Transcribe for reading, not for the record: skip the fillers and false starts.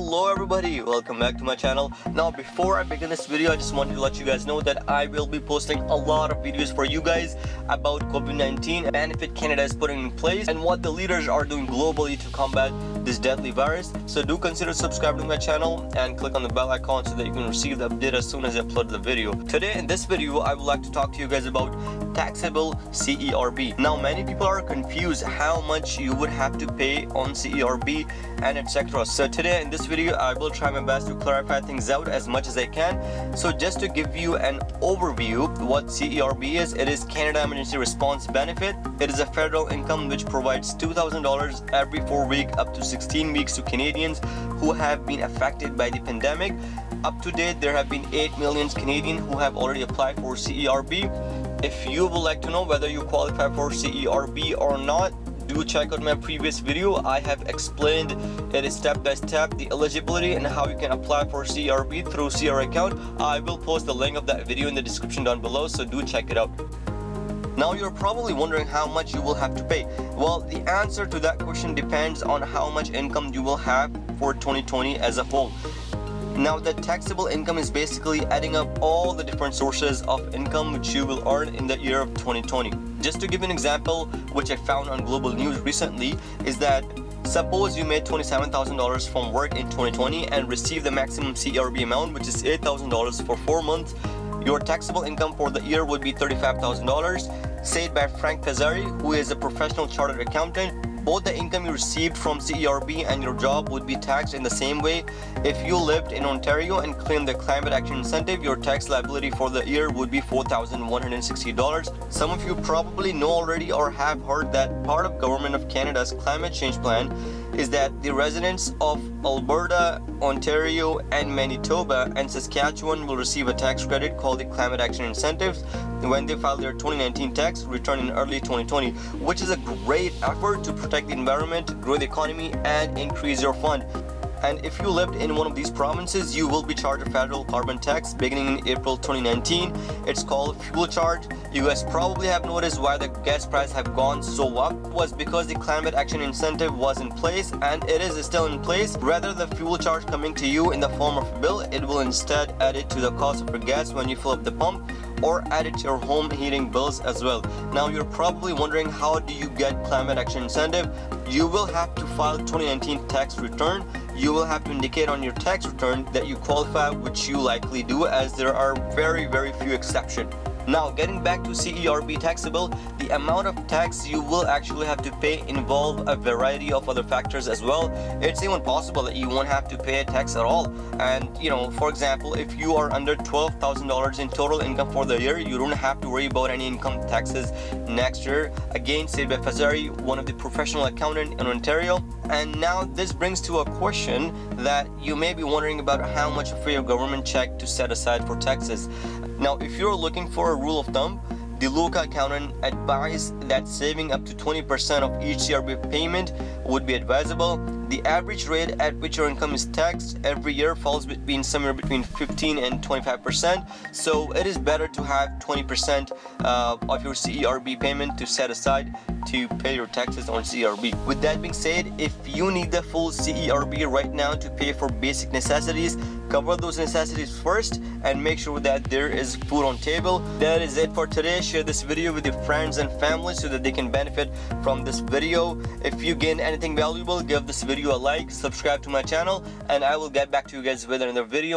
Hello everybody, welcome back to my channel. Now before I begin this video, I just wanted to let you guys know that I will be posting a lot of videos for you guys about COVID-19 benefit Canada is putting in place and what the leaders are doing globally to combat this deadly virus. So do consider subscribing to my channel and click on the bell icon so that you can receive the update as soon as I upload the video. Today in this video, I would like to talk to you guys about taxable CERB. Now many people are confused how much you would have to pay on CERB and etc. So today in this video I will try my best to clarify things out as much as I can. So just to give you an overview what CERB is, it is Canada Emergency Response Benefit. It is a federal income which provides $2,000 every 4 weeks up to 16 weeks to Canadians who have been affected by the pandemic. Up to date there have been 8 million Canadians who have already applied for CERB. If you would like to know whether you qualify for CERB or not, do check out my previous video. I have explained it step by step, the eligibility and how you can apply for CERB through CR account. I will post the link of that video in the description down below, so do check it out. Now you're probably wondering how much you will have to pay. Well, the answer to that question depends on how much income you will have for 2020 as a whole. Now the taxable income is basically adding up all the different sources of income which you will earn in the year of 2020. Just to give an example, which I found on Global News recently, is that suppose you made $27,000 from work in 2020 and received the maximum CERB amount, which is $8,000 for 4 months. Your taxable income for the year would be $35,000, said by Frank Pizzari, who is a professional chartered accountant. Both the income you received from CERB and your job would be taxed in the same way. If you lived in Ontario and claimed the climate action incentive, your tax liability for the year would be $4,160. Some of you probably know already or have heard that part of Government of Canada's climate change plan is that the residents of Alberta, Ontario, and Manitoba and Saskatchewan will receive a tax credit called the Climate Action Incentives when they file their 2019 tax return in early 2020, which is a great effort to protect the environment, grow the economy, and increase your fund. And if you lived in one of these provinces, you will be charged a federal carbon tax beginning in April 2019. It's called fuel charge. You guys probably have noticed why the gas price have gone so up was because the climate action incentive was in place, and it is still in place. Rather than the fuel charge coming to you in the form of a bill, it will instead add it to the cost of your gas when you fill up the pump, or add it to your home heating bills as well. Now you're probably wondering, how do you get climate action incentive? You will have to file 2019 tax return. You will have to indicate on your tax return that you qualify, which you likely do, as there are very few exceptions. Now getting back to CERB taxable, the amount of tax you will actually have to pay involve a variety of other factors as well. It's even possible that you won't have to pay a tax at all. And for example, if you are under $12,000 in total income for the year, you don't have to worry about any income taxes next year. Again, said by Fazari, one of the professional accountants in Ontario. And now this brings to a question that you may be wondering about: how much of your government check to set aside for taxes. Now if you're looking for a rule of thumb, the local accountant advised that saving up to 20% of each CERB payment would be advisable. The average rate at which your income is taxed every year falls somewhere between 15 and 25%. So it is better to have 20% of your CERB payment to set aside to pay your taxes on CERB. With that being said, if you need the full CERB right now to pay for basic necessities, cover those necessities first and make sure that there is food on table. That is it for today. Share this video with your friends and family so that they can benefit from this video. If you gain anything valuable, give this video a like, subscribe to my channel, and I will get back to you guys with another video.